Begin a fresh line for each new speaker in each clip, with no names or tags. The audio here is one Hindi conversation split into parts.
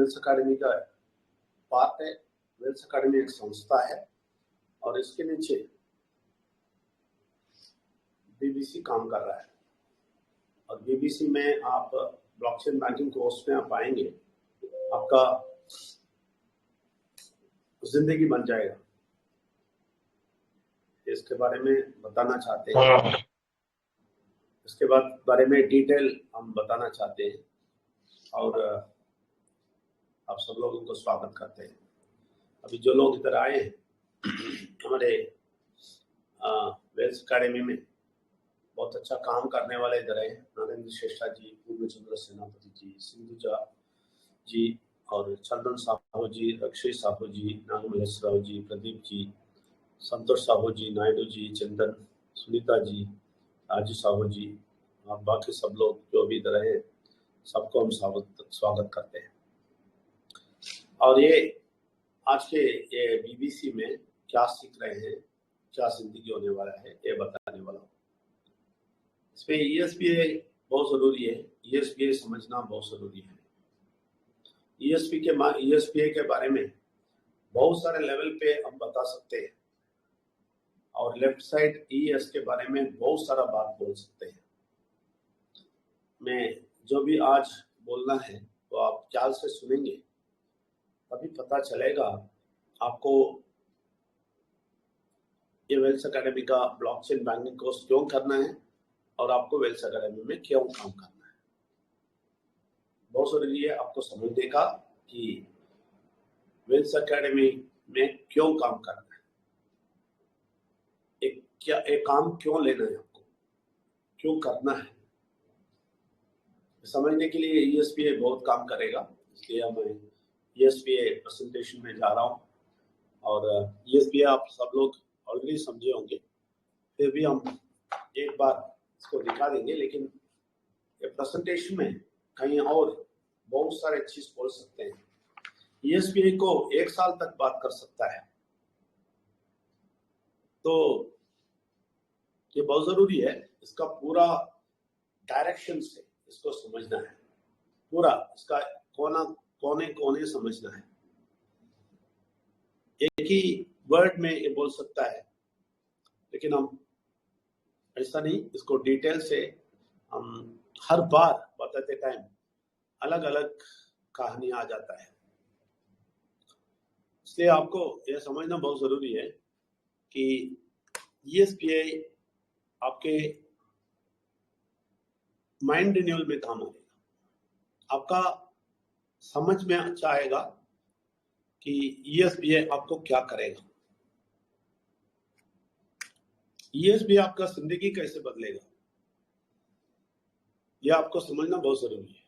वेल्स अकेडमी का पार्ट है। वेल्स अकेडमी एक संस्था है और इसके नीचे बीबीसी काम कर रहा है। और बीबीसी में आप ब्लॉकचेन बैंकिंग कोर्स में आप आएंगे, आपका जिंदगी बन जाएगा। इसके बारे में बताना चाहते हैं, इसके बारे में डिटेल हम बताना चाहते हैं और आप सब लोगों को स्वागत करते हैं। अभी जो लोग इधर आए हैं हमारे वेल्स अकेडमी में बहुत अच्छा काम करने वाले इधर हैं। नरेंद्र श्रेष्ठा जी, पूर्णचंद्र सेनापति जी, सिंधुजा जी और चंदन साहू जी, अक्षय साहू जी, नागमलेश राव जी, प्रदीप जी, संतोष साहू जी, नायडू जी, चंदन, सुनीता जी, राजू साहू जी और बाकी सब लोग जो भी इधर हैं सबको हम स्वागत करते हैं। और ये आज के ये बीबीसी में क्या सीख रहे हैं, क्या जिंदगी होने वाला है, ये बताने वाला हूँ। इसमें ESPA बहुत जरूरी है। ESPA समझना बहुत जरूरी है। ESPA के बारे में बहुत सारे लेवल पे हम बता सकते हैं और लेफ्ट साइड ES के बारे में बहुत सारा बात बोल सकते हैं। मैं जो भी आज बोलना है वो आप ख्याल से सुनेंगे, तभी पता चलेगा आपको ये वेल्स अकेडमी का ब्लॉकचेन बैंकिंग कोर्स क्यों करना है और आपको वेल्स अकेडमी में क्यों काम करना है। बहुत जरूरी है आपको समझने का कि वेल्स अकेडमी में क्यों काम करना है, एक काम क्यों लेना है, आपको क्यों करना है। समझने के लिए ESPA बहुत काम करेगा, इसलिए मैं ESPA प्रेजेंटेशन में जा रहा हूँ। और ESPA आप सब लोग ऑलरेडी समझे होंगे, फिर भी हम एक बार इसको दिखा देंगे। लेकिन ये प्रेजेंटेशन में कहीं और बहुत सारे चीज बोल सकते हैं। ESPA को 1 साल तक बात कर सकता है, तो ये बहुत जरूरी है। इसका पूरा डायरेक्शन से इसको समझना है, पूरा इसका कोने समझना है। एक ही वर्ड में ये बोल सकता है, लेकिन हम ऐसा नहीं, इसको डिटेल से हम हर बार बताते टाइम अलग अलग कहानी आ जाता है। इसलिए आपको यह समझना बहुत जरूरी है कि ESPA आपके माइंड रिन्यूअल में काम आएगा। आपका समझ में अच्छा आएगा कि ESPA आपको क्या करेगा, ESPA आपका जिंदगी कैसे बदलेगा, यह आपको समझना बहुत जरूरी है।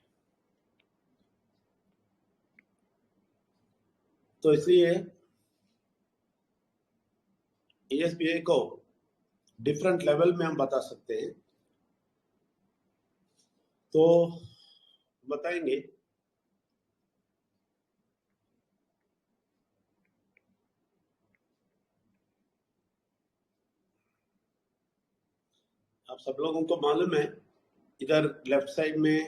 तो इसलिए ESPA को डिफरेंट लेवल में हम बता सकते हैं। तो बताएंगे आप सब लोगों को मालूम है, इधर लेफ्ट साइड में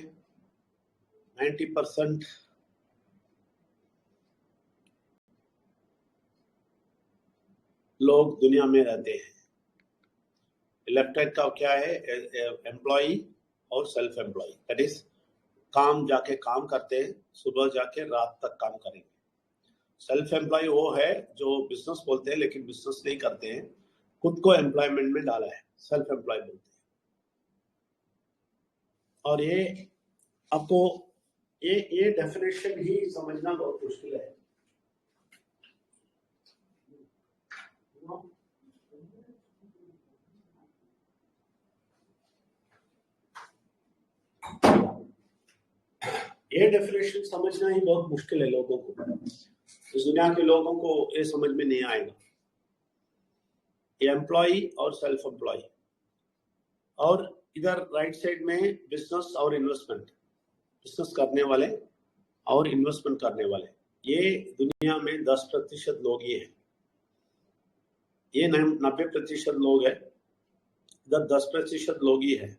90% लोग दुनिया में रहते हैं। लेफ्ट साइड का क्या है, एम्प्लॉई और सेल्फ एम्प्लॉय, दैट इज काम जाके काम करते हैं, सुबह जाके रात तक काम करेंगे। सेल्फ एम्प्लॉय वो है जो बिजनेस बोलते हैं लेकिन बिजनेस नहीं करते हैं, खुद को एम्प्लॉयमेंट में डाला है, सेल्फ एम्प्लॉय बोलते हैं। और ये आपको ये डेफिनेशन ही समझना बहुत मुश्किल है। ये डेफिनेशन समझना ही बहुत मुश्किल है लोगों को। इस दुनिया के लोगों को ये समझ में नहीं आएगा। ये एम्प्लॉय और सेल्फ एम्प्लॉय, और इधर राइट साइड में बिजनेस और इन्वेस्टमेंट, बिजनेस करने वाले और इन्वेस्टमेंट करने वाले। ये दुनिया में 10% लोग ही हैं, ये 90% लोग हैं, इधर 10% लोग ही है।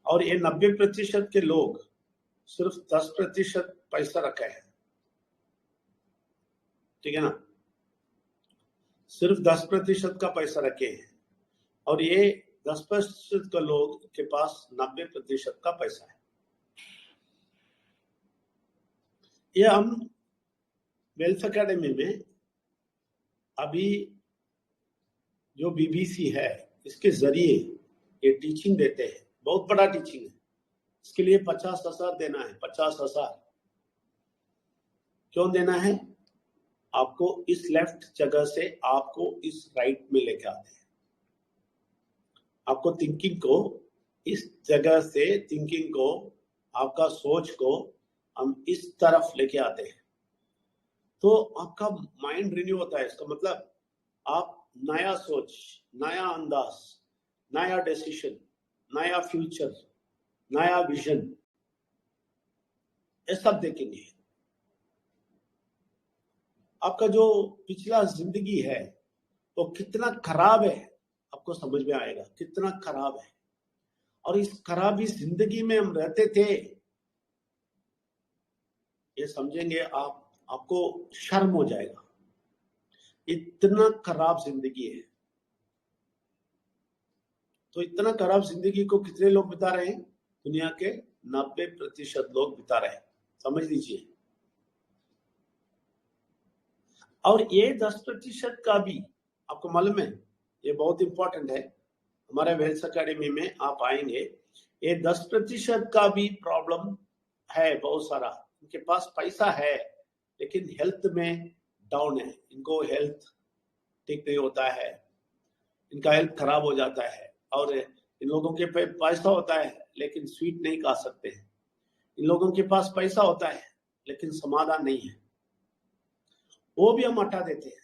और ये 90% के लोग सिर्फ 10% पैसा रखे हैं, ठीक है ना, सिर्फ 10% का पैसा रखे हैं, और ये 10% का लोग के पास 90% का पैसा है। ये हम वेल्थ एकेडमी में अभी जो बीबीसी है इसके जरिए ये टीचिंग देते हैं, बहुत बड़ा टीचिंग है। इसके लिए 50,000 देना है। 50,000 क्यों देना है? आपको इस लेफ्ट जगह से आपको इस राइट में लेके आते हैं। आपको थिंकिंग को इस जगह से, थिंकिंग को, आपका सोच को हम इस तरफ लेके आते हैं, तो आपका माइंड रिन्यू होता है। इसका मतलब आप नया सोच, नया अंदाज, नया डिसीजन, नया फ्यूचर, नया विजन, ये सब देखेंगे। आपका जो पिछला जिंदगी है वो कितना खराब है आपको समझ में आएगा, कितना खराब है। और इस खराबी जिंदगी में हम रहते थे, ये समझेंगे आप, आपको शर्म हो जाएगा, इतना खराब जिंदगी है। तो इतना खराब जिंदगी को कितने लोग बिता रहे हैं? दुनिया के 90% लोग बिता रहे हैं, समझ लीजिए। और ये 10% का भी आपको मालूम है, ये बहुत इंपॉर्टेंट है। हमारे वेल्थ एकेडमी में आप आएंगे, ये 10% का भी प्रॉब्लम है बहुत सारा। इनके पास पैसा है लेकिन हेल्थ में डाउन है, इनको हेल्थ ठीक नहीं होता है, इनका हेल्थ खराब हो जाता है। और इन लोगों के पास पैसा होता है लेकिन स्वीट नहीं खा सकते हैं। इन लोगों के पास पैसा होता है लेकिन समाधान नहीं है, वो भी हम हटा देते हैं।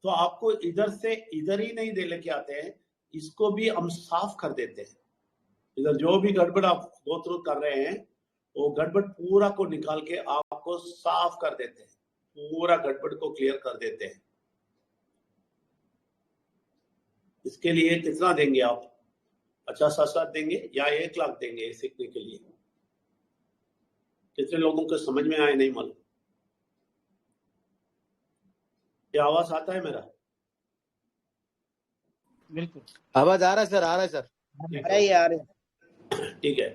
तो आपको इधर से इधर ही नहीं दे लेके आते हैं, इसको भी हम साफ कर देते हैं। इधर जो भी गड़बड़ आप गो थ्रू कर रहे हैं वो गड़बड़ पूरा को निकाल के आपको साफ कर देते हैं, पूरा गड़बड़ को क्लियर कर देते हैं। इसके लिए कितना देंगे आप? 50,000 देंगे या 1 लाख देंगे सीखने के लिए? कितने लोगों को समझ में आए नहीं मालूम। ये आवाज आता है मेरा?
बिल्कुल
आवाज आ रहा है सर, आ रहा है सर।
ठीक है,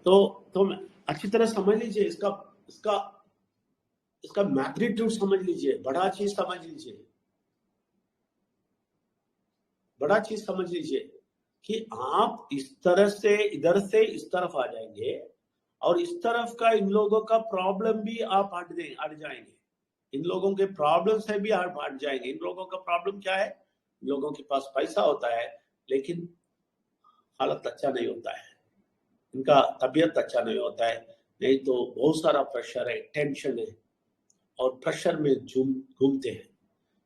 तो अच्छी तरह समझ लीजिए, इसका इसका इसका मैग्नीट्यूड समझ लीजिए, बड़ा चीज समझ लीजिए, बड़ा चीज समझ लीजिए कि आप इस तरह से इधर से इस तरफ आ जाएंगे, और इस तरफ का इन लोगों का प्रॉब्लम भी आप हट जाएंगे। इन लोगों के प्रॉब्लम से भी आप हट जाएंगे। इन लोगों का प्रॉब्लम क्या है? इन लोगों के पास पैसा होता है लेकिन हालत अच्छा नहीं होता है, इनका तबीयत अच्छा नहीं होता है, नहीं तो बहुत सारा प्रेशर है, टेंशन है, और प्रेशर में घूमते हैं,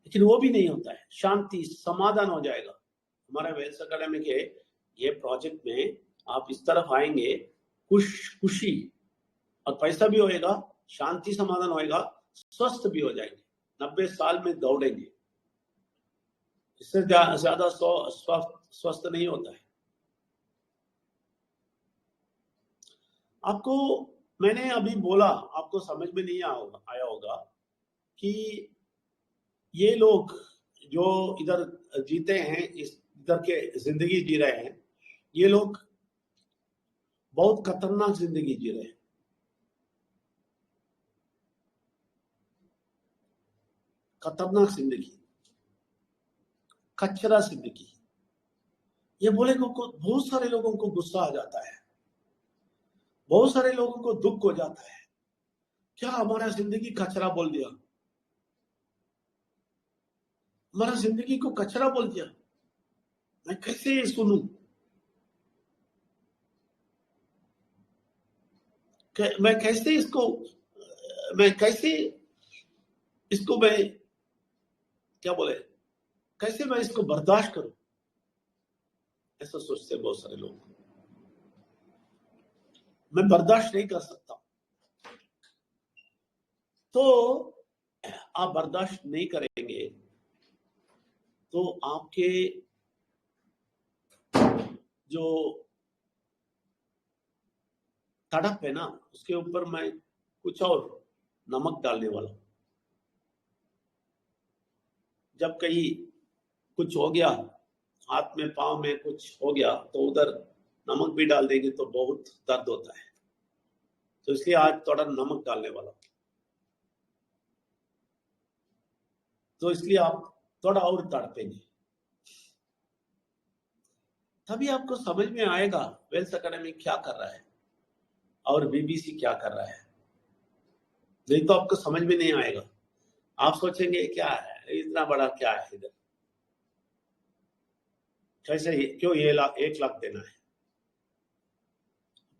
लेकिन वो भी नहीं होता है। शांति, समाधान हो जाएगा। हमारे वेल्थ एकेडमी के ये प्रोजेक्ट में आप इस तरफ आएंगे, खुशी और पैसा भी होएगा, शांति समाधान होएगा, स्वस्थ भी हो जाएंगे, 90 साल में दौड़ेंगे। इससे ज्यादा स्वस्थ नहीं होता है। आपको मैंने अभी बोला, आपको समझ में नहीं आया होगा कि ये लोग जो इधर जीते हैं, इधर के जिंदगी जी रहे हैं, ये लोग बहुत खतरनाक जिंदगी जी रहे हैं। खतरनाक जिंदगी, कचरा जिंदगी। ये बोले को बहुत सारे लोगों को गुस्सा आ जाता है, बहुत सारे लोगों को दुख हो जाता है, क्या हमारा जिंदगी कचरा बोल दिया, हमारा जिंदगी को कचरा बोल दिया, मैं कैसे सुनूं, मैं कैसे इसको मैं क्या बोले, कैसे मैं इसको बर्दाश्त करूं, ऐसा सोचते हैं बहुत सारे लोग। मैं बर्दाश्त नहीं कर सकता। तो आप बर्दाश्त नहीं करेंगे तो आपके जो तड़प है ना, उसके ऊपर मैं कुछ और नमक डालने वाला हूं। जब कहीं कुछ हो गया, हाथ में पांव में कुछ हो गया, तो उधर नमक भी डाल देंगे तो बहुत दर्द होता है। तो इसलिए आज थोड़ा नमक डालने वाला, तो इसलिए आप थोड़ा और तड़पेंगे, तभी आपको समझ में आएगा वेल्थ एकेडमी क्या कर रहा है और बीबीसी क्या कर रहा है। नहीं तो आपको समझ में नहीं आएगा। आप सोचेंगे क्या है, इतना बड़ा क्या है इधर, कैसे क्यों 1 लाख देना है।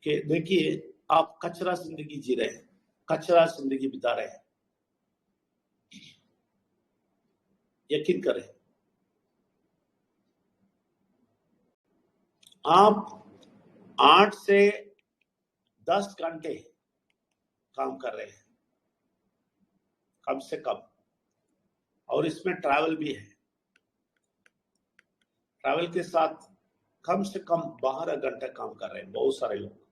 कि देखिए, आप कचरा जिंदगी जी रहे हैं, कचरा जिंदगी बिता रहे हैं। यकीन करें, आप 8 से 10 घंटे काम कर रहे हैं कम से कम, और इसमें ट्रैवल भी है। ट्रैवल के साथ कम से कम 12 घंटे काम कर रहे हैं बहुत सारे लोग।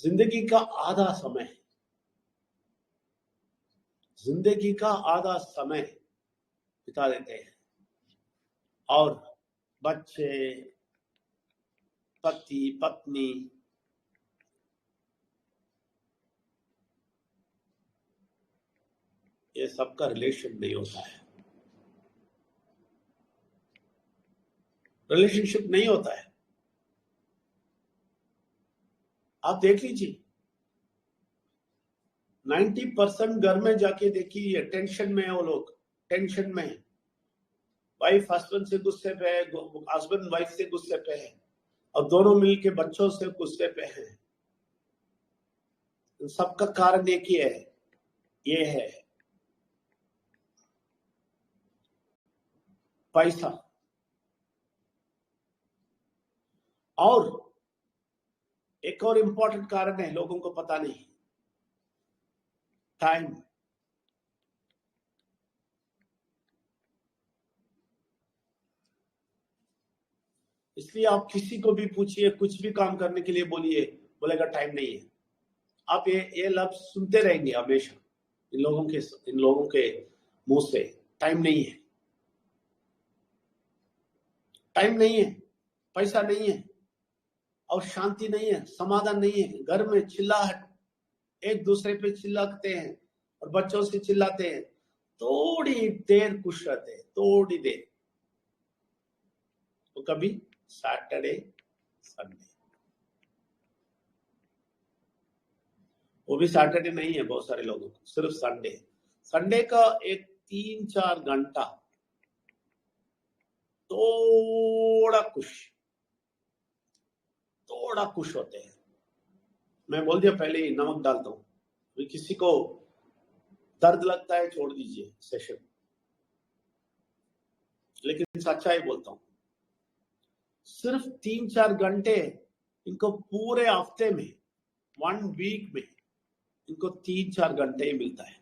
जिंदगी का आधा समय, जिंदगी का आधा समय बिता देते हैं, और बच्चे, पति पत्नी, ये सबका रिलेशन नहीं होता है, रिलेशनशिप नहीं होता है। आप देख लीजिए, 90% घर में जाके देखिए टेंशन में है वो लोग, टेंशन में है। वाइफ हस्बैंड से गुस्से पे है, हस्बैंड वाइफ से गुस्से पे है, और दोनों मिलके बच्चों से गुस्से पे हैं। सबका कारण एक ही है, ये है पैसा। और एक और इंपॉर्टेंट कारण है, लोगों को पता नहीं, टाइम। इसलिए आप किसी को भी पूछिए, कुछ भी काम करने के लिए बोलिए, बोलेगा टाइम नहीं है। आप ये लफ्ज सुनते रहेंगे हमेशा इन लोगों के मुंह से, टाइम नहीं है, टाइम नहीं है, पैसा नहीं है, और शांति नहीं है, समाधान नहीं है। घर में चिल्लाहट, एक दूसरे पे चिल्लाते हैं और बच्चों से चिल्लाते हैं। थोड़ी देर खुश रहते हैं, थोड़ी देर, तो कभी सैटरडे संडे, वो भी सैटरडे नहीं है बहुत सारे लोगों को, सिर्फ संडे। संडे का एक 3-4 घंटा थोड़ा खुश होते हैं। मैं बोल दिया पहले ही, नमक डालता हूं। किसी को दर्द लगता है, छोड़ दीजिए सेशन, लेकिन सच्चाई बोलता हूं, सिर्फ 3-4 घंटे इनको पूरे हफ्ते में, 1 वीक में इनको 3-4 घंटे ही मिलता है।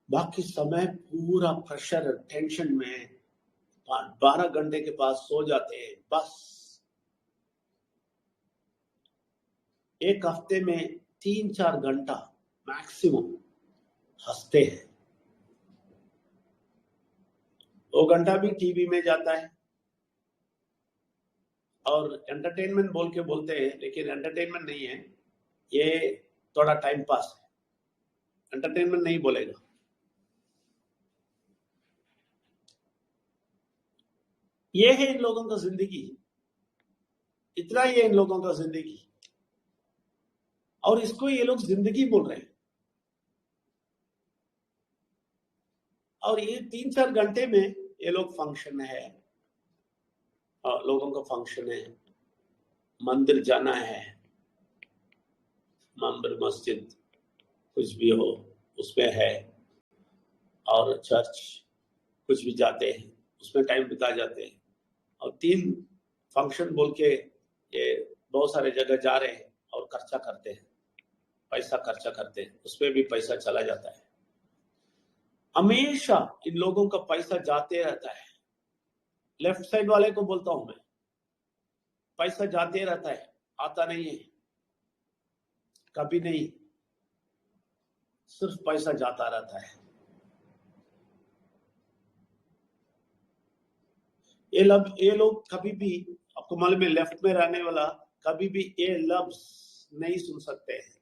बाकी समय पूरा प्रेशर, टेंशन में 12 घंटे के पास सो जाते हैं। बस एक हफ्ते में 3-4 घंटा मैक्सिमम हंसते हैं। 2 घंटा भी टीवी में जाता है, और एंटरटेनमेंट बोल के बोलते हैं, लेकिन एंटरटेनमेंट नहीं है, ये थोड़ा टाइम पास है, एंटरटेनमेंट नहीं बोलेगा। ये है इन लोगों का जिंदगी, इतना ही है इन लोगों का जिंदगी, और इसको ये लोग जिंदगी बोल रहे हैं। और ये 3-4 घंटे में ये लोग फंक्शन है, लोगों का फंक्शन है, मंदिर जाना है, मंदिर मस्जिद कुछ भी हो उसमें है, और चर्च कुछ भी जाते हैं, उसमें टाइम बिता जाते हैं। और 3 फंक्शन बोल के ये बहुत सारे जगह जा रहे हैं और खर्चा करते हैं, पैसा खर्चा करते हैं, उसमें भी पैसा चला जाता है। हमेशा इन लोगों का पैसा जाते रहता है। लेफ्ट साइड वाले को बोलता हूं मैं, पैसा जाते रहता है, आता नहीं है, कभी नहीं। सिर्फ पैसा जाता रहता है। ये लोग कभी भी, आपको मालूम है, लेफ्ट में रहने वाला कभी भी ये लफ्ज नहीं सुन सकते हैं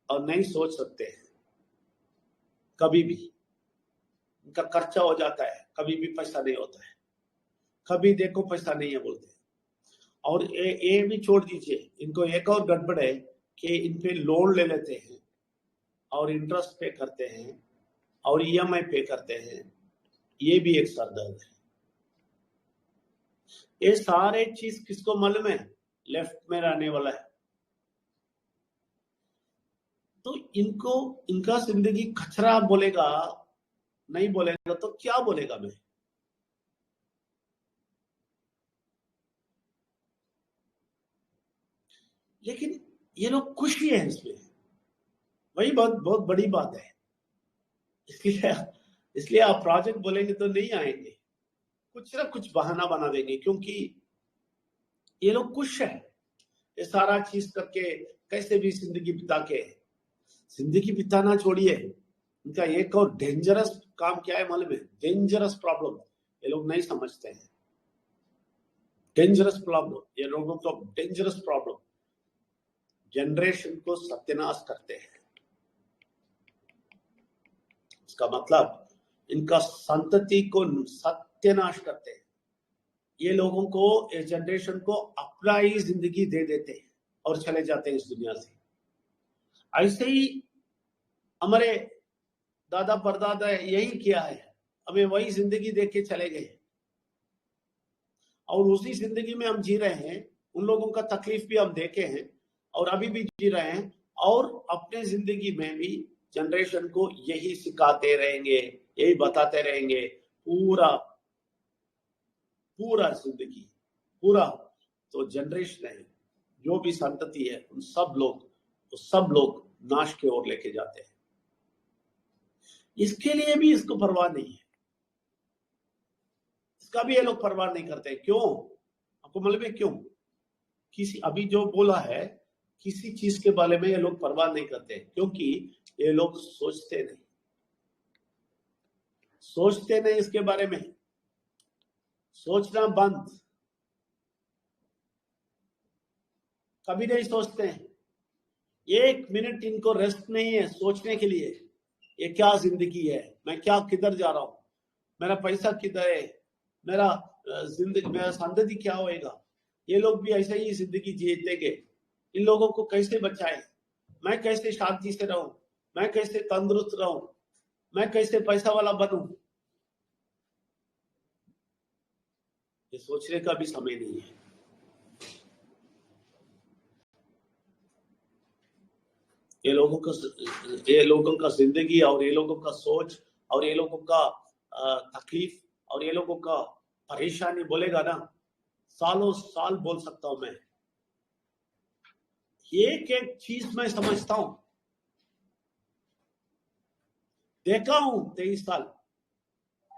और नहीं सोच सकते हैं। कभी भी इनका खर्चा हो जाता है, कभी भी पैसा नहीं होता है, कभी देखो पैसा नहीं है बोलते हैं। और ये भी छोड़ दीजिए, इनको एक और गड़बड़ है कि इन पे लोन ले लेते हैं और इंटरेस्ट पे करते हैं और ईएमआई पे करते हैं। ये भी एक सरदर्द है। ये सारे चीज किसको मालूम है? लेफ्ट में रहने वाला है। तो इनको, इनका जिंदगी कचरा बोलेगा, नहीं बोलेगा तो क्या बोलेगा? मैं लेकिन ये लोग खुशी है इसमें, वही बहुत बहुत बड़ी बात है। इसलिए आप प्रोजेक्ट बोलेंगे तो नहीं आएंगे, कुछ ना कुछ बहाना बना देंगे, क्योंकि ये लोग खुश है। ये सारा चीज करके कैसे भी जिंदगी बिता के, जिंदगी बिताना छोड़िए, इनका एक और डेंजरस काम क्या है मालूम है? डेंजरस प्रॉब्लम ये लोग नहीं समझते हैं। डेंजरस प्रॉब्लम, ये लोगों का डेंजरस प्रॉब्लम, जनरेशन को सत्यानाश करते हैं। इसका मतलब इनका संतति को सत्यानाश करते हैं। ये लोगों को, इस जनरेशन को अपना ही जिंदगी दे देते हैं और चले जाते हैं इस दुनिया से। ऐसे ही हमारे दादा परदादा यही किया है, हमें वही जिंदगी देख के चले गए और उसी जिंदगी में हम जी रहे हैं। उन लोगों का तकलीफ भी हम देखे हैं और अभी भी जी रहे हैं, और अपने जिंदगी में भी जनरेशन को यही सिखाते रहेंगे, यही बताते रहेंगे। पूरा पूरा जिंदगी, पूरा तो जनरेशन है, जो भी संतति है, उन सब लोग नाश की ओर लेके जाते हैं। इसके लिए भी इसको परवाह नहीं है, इसका भी ये लोग परवाह नहीं करते। क्यों? आपको मालूम है क्यों? किसी, अभी जो बोला है, किसी चीज के बारे में ये लोग परवाह नहीं करते, क्योंकि ये लोग सोचते नहीं इसके बारे में। सोचना बंद, कभी नहीं सोचते हैं। एक मिनट इनको रेस्ट नहीं है सोचने के लिए, ये क्या जिंदगी है, मैं क्या, किधर जा रहा हूं, मेरा पैसा किधर है, मेरा जिंदगी, मेरा संतति क्या होएगा। ये लोग भी ऐसे ही जिंदगी जीतेंगे। इन लोगों को कैसे बचाएं, मैं कैसे शांति से रहूं, मैं कैसे तंदुरुस्त रहूं, मैं कैसे पैसा वाला बनूं, ये सोचने का भी समय नहीं है। ये लोगों का जिंदगी और ये लोगों का सोच और ये लोगों का तकलीफ और ये लोगों का परेशानी बोलेगा ना, सालों साल बोल सकता हूं मैं। एक एक चीज मैं समझता हूं, देखा हूं 23 साल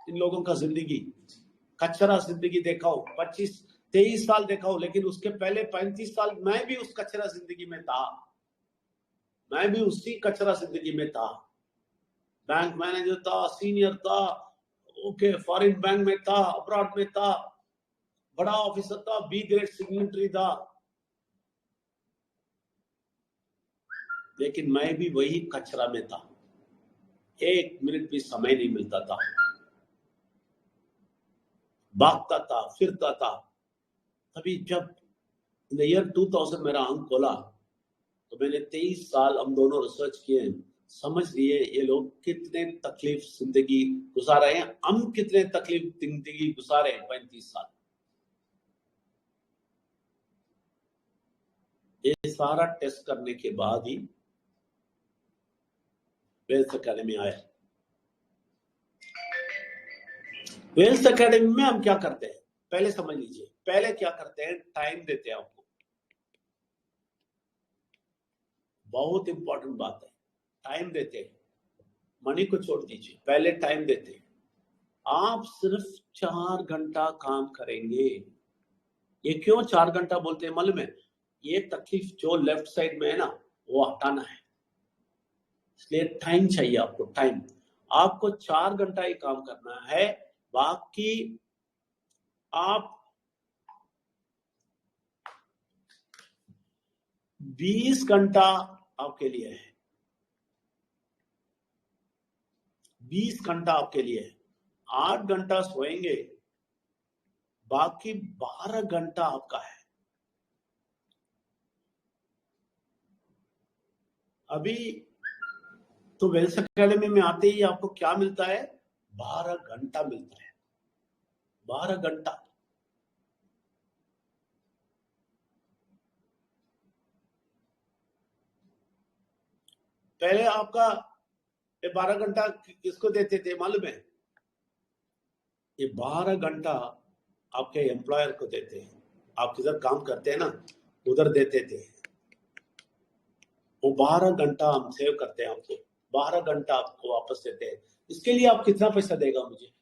इन लोगों का जिंदगी, कचरा जिंदगी देखा हूं। 23 साल देखा हूं, लेकिन उसके पहले 35 साल मैं भी उस कचरा जिंदगी में था, मैं भी उसी कचरा जिंदगी में था। बैंक मैनेजर था, सीनियर था, ओके, फॉरेन बैंक में था, अब्रॉड में था, बड़ा ऑफिसर था, बी ग्रेड सिग्नेटरी था, लेकिन मैं भी वही कचरा में था। एक मिनट भी समय नहीं मिलता था, भागता था, फिरता था। तभी जब ईयर 2000 मेरा अंक खोला, तो मैंने 23 साल हम दोनों रिसर्च किए, समझ लिए ये लोग कितने तकलीफ जिंदगी गुजार रहे हैं, हम कितने तकलीफ जिंदगी गुजारे हैं 35 साल। ये सारा टेस्ट करने के बाद ही वेल्थ एकेडमी आया। वेल्थ एकेडमी में हम क्या करते हैं पहले समझ लीजिए। पहले क्या करते हैं, टाइम देते हैं आपको, बहुत इंपॉर्टेंट बात है, टाइम देते हैं। मनी को छोड़ दीजिए, पहले टाइम देते हैं। आप सिर्फ 4 घंटा काम करेंगे। ये क्यों 4 घंटा बोलते हैं मालूम है? ये तकलीफ जो लेफ्ट साइड में है ना, वो हटाना है। इसलिए टाइम चाहिए आपको, टाइम। आपको 4 घंटा ही काम करना है, बाकी आप 20 घंटा आपके लिए है, 20 घंटा आपके लिए है। 8 घंटा सोएंगे, बाकी 12 घंटा आपका है। अभी तो वेल्स अकेडमी में आते ही आपको क्या मिलता है? 12 घंटा मिलता है, 12 घंटा। पहले आपका ये 12 घंटा किसको देते थे मालूम है? ये 12 घंटा आपके एम्प्लॉयर को देते हैं। आप किधर काम करते हैं ना, उधर देते थे। वो 12 घंटा हम सेव करते हैं आपको, 12 घंटा आपको वापस देते हैं। इसके लिए आप कितना पैसा देगा मुझे?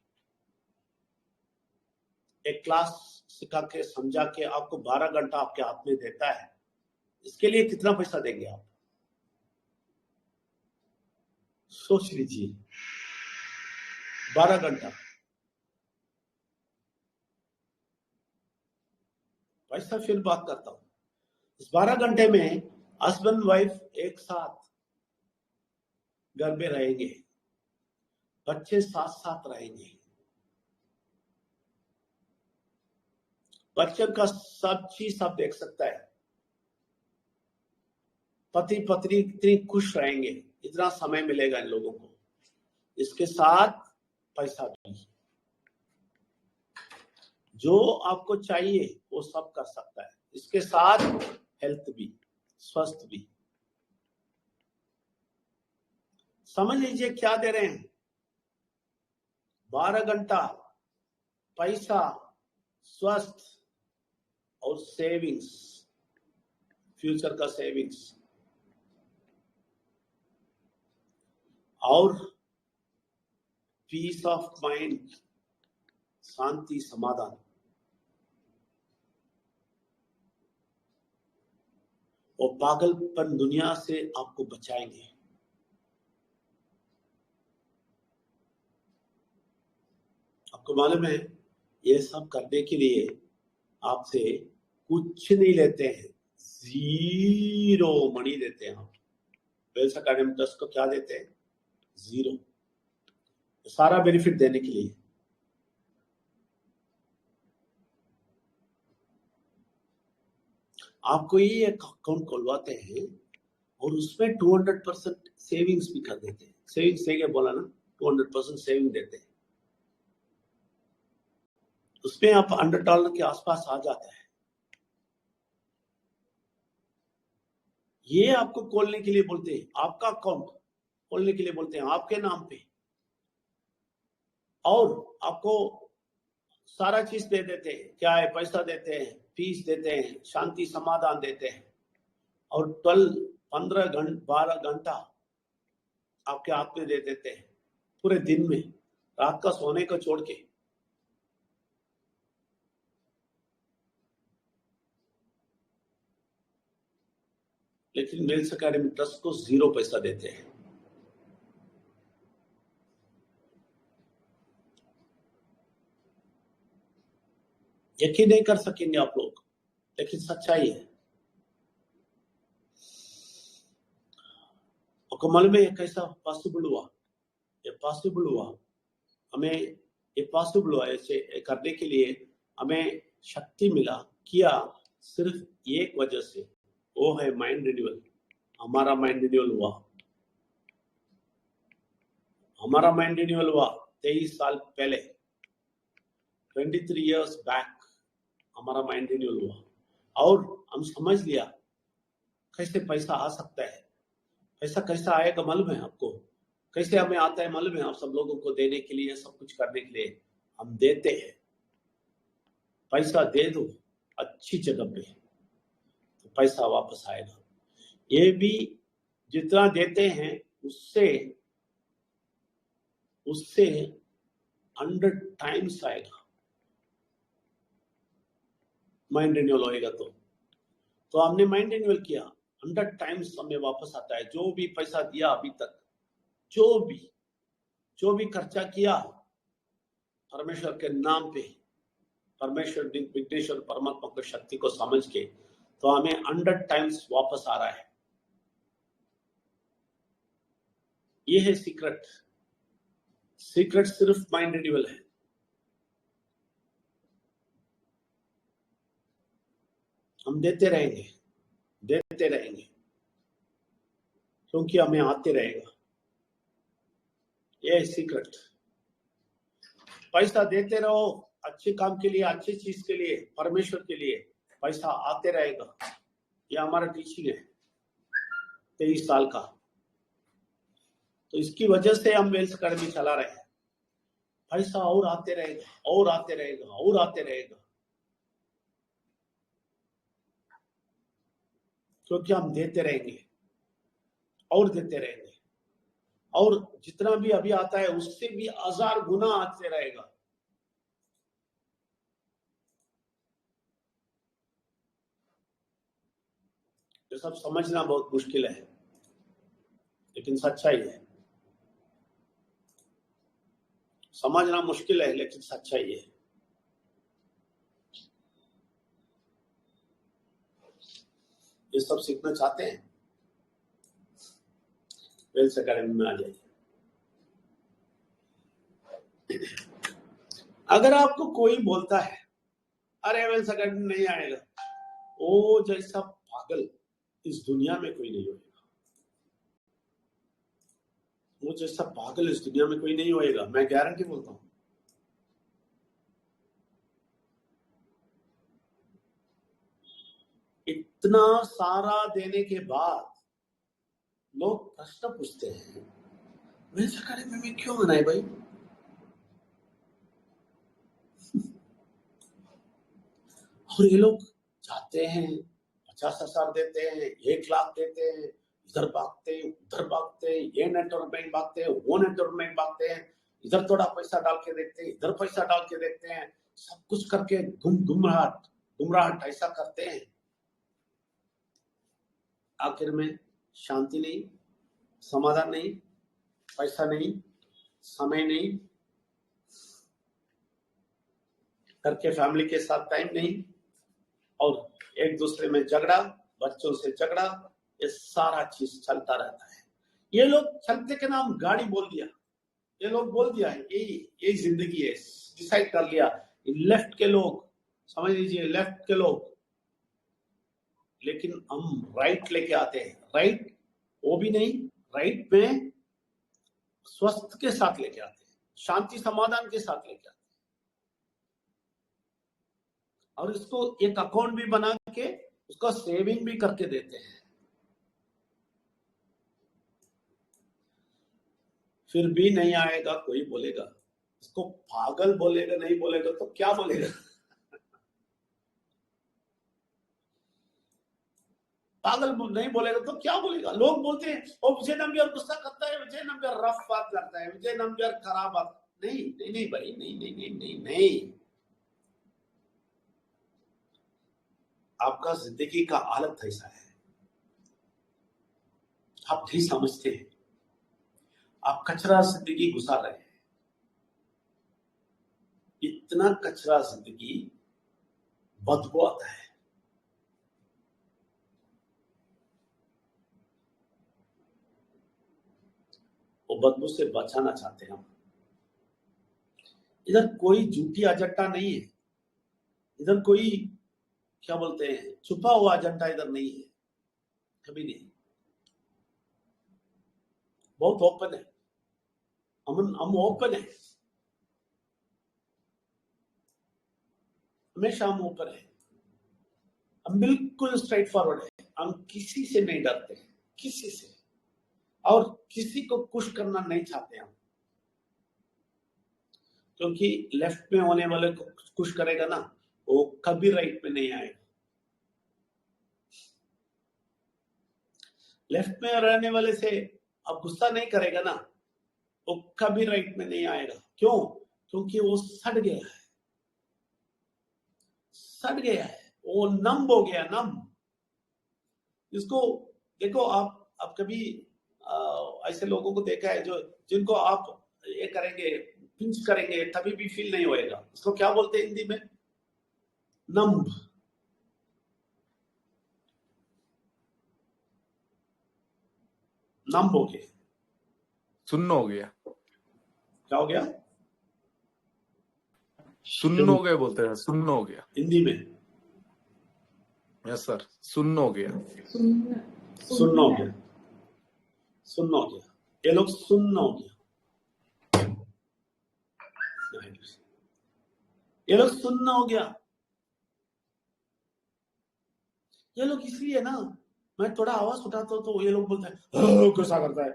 एक क्लास सिखा के समझा के आपको 12 घंटा आपके हाथ में देता है, इसके लिए कितना पैसा देंगे आप? सोच लीजिए, 12 घंटा पैसा। फिर बात करता हूं, इस 12 घंटे में हस्बैंड वाइफ एक साथ घर में रहेंगे, बच्चे साथ साथ रहेंगे, बच्चों का सब चीज सब देख सकता है, पति पत्नी इतनी खुश रहेंगे, इतना समय मिलेगा इन लोगों को। इसके साथ पैसा भी, जो आपको चाहिए वो सब कर सकता है। इसके साथ हेल्थ भी, स्वस्थ भी। समझ लीजिए क्या दे रहे हैं? 12 घंटा, पैसा, स्वस्थ और सेविंग्स, फ्यूचर का सेविंग्स, और पीस ऑफ माइंड, शांति, समाधान। और पागलपन दुनिया से आपको बचाएंगे। आपको मालूम है, ये सब करने के लिए आपसे कुछ नहीं लेते हैं, 0 मनी देते हैं। आप वेल्स अकेडमी ट्रस्ट को क्या देते हैं? 0, सारा बेनिफिट देने के लिए। आपको ये एक अकाउंट खुलवाते हैं और उसमें 200% सेविंग्स भी कर देते हैं। सेविंग्स देंगे बोला ना, 200% सेविंग देते हैं। उसमें आप $100 के आसपास आ जाता है। ये आपको खोलने के लिए बोलते हैं, आपका अकाउंट खोलने के लिए बोलते हैं आपके नाम पे, और आपको सारा चीज दे देते हैं। क्या है? पैसा देते हैं, फीस देते हैं, शांति समाधान देते हैं, और 12 घंटा आपके हाथ में दे देते हैं पूरे दिन में, रात का सोने को छोड़ के। लेकिन वेल्स अकेडमी ट्रस्ट को 0 पैसा देते हैं। यकीन नहीं कर सकेंगे आप लोग, लेकिन सच्चाई है। आपको मालूम है कैसा पॉसिबल हुआ? ये पॉसिबल हुआ, हमें ये पॉसिबल हुआ ऐसे करने के लिए हमें शक्ति मिला, किया सिर्फ एक वजह से, वो है माइंड रिन्यूअल। हमारा माइंड रिन्यूअल हुआ, हमारा माइंड रिन्यूअल हुआ 23 साल पहले, 23 इयर्स बैक हमारा माइंड रिन्यूअल हुआ। और हम समझ लिया कैसे पैसा आ सकता है। पैसा कैसा आएगा मालूम है आपको? कैसे हमें आता है मालूम है? आप सब लोगों को देने के लिए, सब कुछ करने के लिए हम देते हैं। पैसा दे दो अच्छी जगह पे तो पैसा वापस आएगा। ये भी जितना देते हैं उससे 100 टाइम्स आएगा। माइंड रिन्यूअल होएगा तो हमने माइंड रिन्यूअल किया, 100 टाइम्स हमें वापस आता है। जो भी पैसा दिया अभी तक जो भी खर्चा किया परमेश्वर के नाम पे, परमेश्वर विघ्नेश्वर परमात्मा की शक्ति को समझ के, तो हमें 100 टाइम्स वापस आ रहा है। ये है सीक्रेट सिर्फ माइंड रिन्यूअल है। हम देते रहेंगे क्योंकि हमें आते रहेगा। ये है सीक्रेट। पैसा देते रहो, अच्छे काम के लिए, अच्छी चीज के लिए, परमेश्वर के लिए पैसा आते रहेगा। ये हमारा टीचिंग है 23 साल का। तो इसकी वजह से हम वेल्थ अकेडमी चला रहे हैं। पैसा और आते रहेगा और आते रहेगा और आते रहेगा, क्योंकि हम देते रहेंगे और देते रहेंगे, और जितना भी अभी आता है उससे भी 1000 गुना आते रहेगा। ये सब समझना बहुत मुश्किल है, लेकिन सच्चाई है। समझना मुश्किल है, लेकिन सच्चाई है। ये सब सीखना चाहते हैं, वेल्थ अकेडमी में आ जाइए। अगर आपको कोई बोलता है अरे वेल्थ अकेडमी नहीं आएगा, वो जैसा पागल इस दुनिया में कोई नहीं होएगा। वो जैसा पागल इस दुनिया में कोई नहीं होएगा, मैं गारंटी बोलता हूं। इतना सारा देने के बाद लोग प्रश्न पूछते हैं, वेल्थ अकेडमी में क्यों आना है भाई? और ये लोग जाते हैं, 50,000 देते हैं, 1 लाख देते हैं, इधर भागते हैं, उधर भागते हैं, ये नेटवर्क बैंक भागते हैं, वो नेटवर्क बैंक भागते हैं, इधर थोड़ा पैसा डाल के देखते हैं, इधर पैसा डाल के देखते हैं, सब कुछ करके गुमराहट ऐसा करते हैं। आखिर में शांति नहीं, समाधान नहीं, पैसा नहीं, समय नहीं, करके फैमिली के साथ टाइम नहीं, और एक दूसरे में झगड़ा, बच्चों से झगड़ा, ये सारा चीज चलता रहता है। ये लोग चलते के नाम गाड़ी बोल दिया, ये लोग बोल दिया यही जिंदगी है, डिसाइड कर लिया। लेफ्ट के लोग, समझ लीजिए लेफ्ट के लोग, लेकिन हम राइट लेके आते हैं। राइट वो भी नहीं, राइट में स्वस्थ के साथ लेके आते हैं, शांति समाधान के साथ लेके आते हैं, और इसको एक अकाउंट भी बना के उसका सेविंग भी करके देते हैं। फिर भी नहीं आएगा, कोई बोलेगा इसको पागल बोलेगा, नहीं बोलेगा तो क्या बोलेगा? पागल नहीं बोलेगा तो क्या बोलेगा? लोग बोलते हैं ओ विजय नंबियार गुस्सा करता है, विजय नंबियार रफ बात करता है, विजय नंबियार खराब बात। नहीं नहीं नहीं भाई, नहीं नहीं नहीं नहीं नहीं। आपका जिंदगी का हालत ऐसा है, आप नहीं समझते हैं। आप कचरा जिंदगी गुजार रहे हैं, इतना कचरा जिंदगी, बदबू आता है। वो बदबू से बचाना चाहते हैं हम। इधर कोई झूठी एजेंडा नहीं है, इधर कोई क्या बोलते हैं छुपा हुआ एजेंडा इधर नहीं है, कभी नहीं। बहुत ओपन है, हम ओपन है, हमेशा हम ओपन है, हम बिल्कुल स्ट्रेट फॉरवर्ड है। हम किसी से नहीं डरते, किसी से, और किसी को खुश करना नहीं चाहते हम, क्योंकि लेफ्ट में होने वाले को खुश करेगा ना, वो कभी राइट में नहीं आएगा। लेफ्ट में रहने वाले से अब गुस्सा नहीं करेगा ना, वो कभी राइट में नहीं आएगा। क्यों? क्योंकि वो सड़ गया है, सड़ गया है, वो नम हो गया, नम। इसको देखो, आप कभी ऐसे लोगों को देखा है जो जिनको आप ये करेंगे, पिंच करेंगे, तभी भी फील नहीं होएगा। उसको क्या बोलते हैं हिंदी में? नंब। नंब हो गए,
सुन्न हो गया।
क्या हो गया?
सुन्न हो गए बोलते हैं, सुन्न हो गया
हिंदी में।
यस सर, सुन्न हो गया।
सुन्न हो गया, सुन्न हो गया, ये लोग सुन्न हो गया, ये लोग सुन्न हो गया। ये लोग इसलिए ना, मैं थोड़ा आवाज उठाता हूं तो ये लोग बोलते हैं गुस्सा करता है,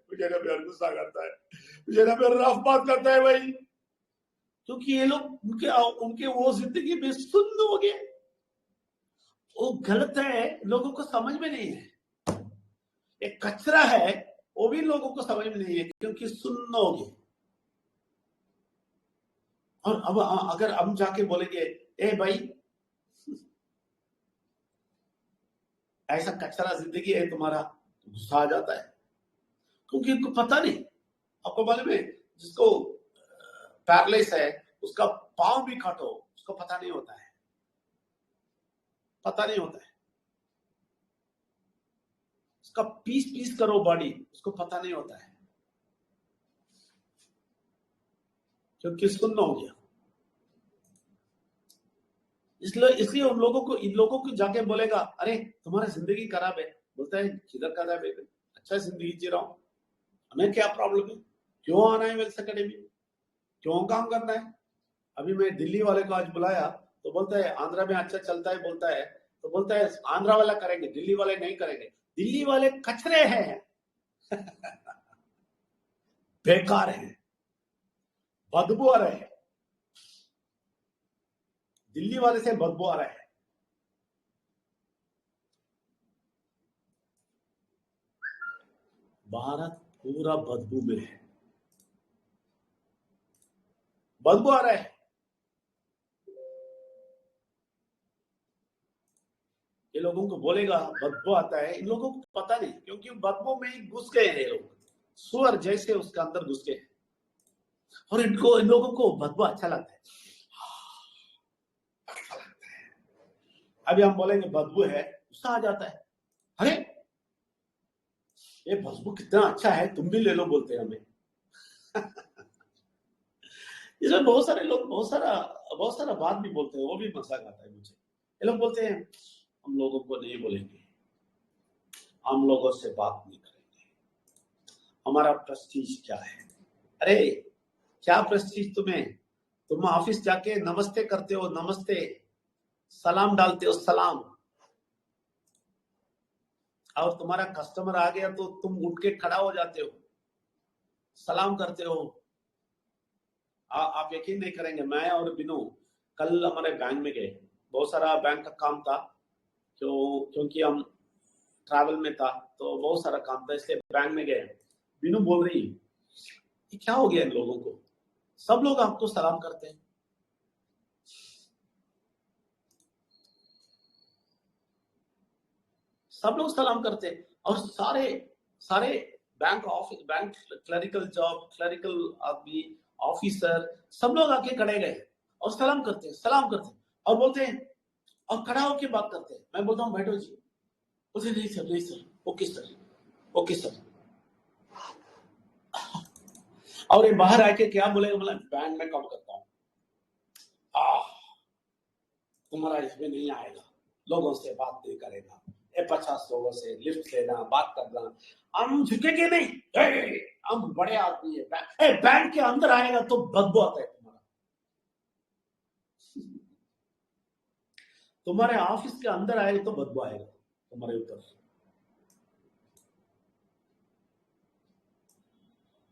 मुझे ना प्यार गुस्सा करता है, मुझे ना प्यार रफ बात करता है भाई, क्योंकि ये लोग उनके वो जिंदगी में सुन्न हो गए। वो गलत है, लोगों को समझ में नहीं है। एक कचरा है, वो भी लोगों को समझ में नहीं है, क्योंकि सुन्न हो गए। और अब अगर हम जाके बोलेंगे ए भाई ऐसा कचरा जिंदगी है तुम्हारा, गुस्सा आ जाता है, क्योंकि उनको पता नहीं। आपको मालूम है, जिसको पैरालाइज है उसका पांव भी काटो, उसको पता नहीं होता है, पता नहीं होता है। उसका पीस पीस करो बॉडी, उसको पता नहीं होता है, क्योंकि सुन्न हो गया। इसलिए उन लोगों को, इन लोगों को जाके बोलेगा अरे तुम्हारा जिंदगी खराब है, बोलता है किधर खराब है, अच्छा जिंदगी जी रहा हूं, हमें क्या प्रॉब्लम है, क्यों आना है वेल्स एकेडमी, क्यों काम करना है। अभी मैं दिल्ली वाले को आज बुलाया तो बोलता है आंध्रा में अच्छा चलता है, बोलता है तो बोलता है आंध्रा वाला करेंगे, दिल्ली वाले नहीं करेंगे। दिल्ली वाले कचरे हैं बेकार है, बदबू आ रहे हैं, दिल्ली वाले से बदबू आ रहा है। भारत पूरा बदबू में है, बदबू आ रहा है। ये लोगों को बोलेगा बदबू आता है, इन लोगों को पता नहीं, क्योंकि बदबू में ही घुस गए हैं लोग, सुअर जैसे उसके अंदर घुस गए। और इन लोगों को बदबू अच्छा लगता है, अच्छा लगता है। अभी हम बोलेंगे बदबू है, गुस्सा आ जाता है, अरे ये बदबू कितना अच्छा है, तुम भी ले लो, बोलते हैं हमें इसमें बहुत सारे लोग बहुत सारा बात भी बोलते हैं, वो भी मजाक आता है मुझे। ये लोग बोलते हैं हम लोगों को नहीं बोलेंगे, हम लोगों से बात नहीं करेंगे, हमारा प्रेस्टीज क्या है। अरे क्या प्रेस्टीज तुम्हें? तुम ऑफिस जाके नमस्ते करते हो, नमस्ते, सलाम डालते हो, सलाम, और तुम्हारा कस्टमर आ गया तो तुम उठ के खड़ा हो जाते हो, सलाम करते हो। आप यकीन नहीं करेंगे, मैं और बिनू कल हमारे बैंक में गए, बहुत सारा बैंक का काम था, क्योंकि हम ट्रैवल में था तो बहुत सारा काम था, इसलिए बैंक में गए। बिनू बोल रही ये क्या हो गया इन लोगों को, सब लोग आपको सलाम करते हैं, सब लोग सलाम करते हैं, और सारे bank office, bank clerical job, clerical आदमी, ऑफिसर, सब लोग आके खड़े गए और सलाम करते हैं, सलाम करते हैं, और बोलते हैं, और खड़ा होके बात करते हैं। मैं बोलता हूँ बैठो जी, बोलते नहीं सर, नहीं sir, okay sir, okay sir. और ये बाहर आके क्या बोलेगा, मतलब बैंक में काम करता हूँ, तुम्हारा इसमें नहीं आएगा, लोगों से बात नहीं करेगा, 50 लोगों से लिफ्ट लेना, बात करना, हम झुकेंगे नहीं, हम बड़े आदमी है। बैंक के अंदर आएगा तो बदबू आता है तुम्हारा, तुम्हारे ऑफिस के अंदर आएगा तो बदबू आएगा तुम्हारे ऊपर।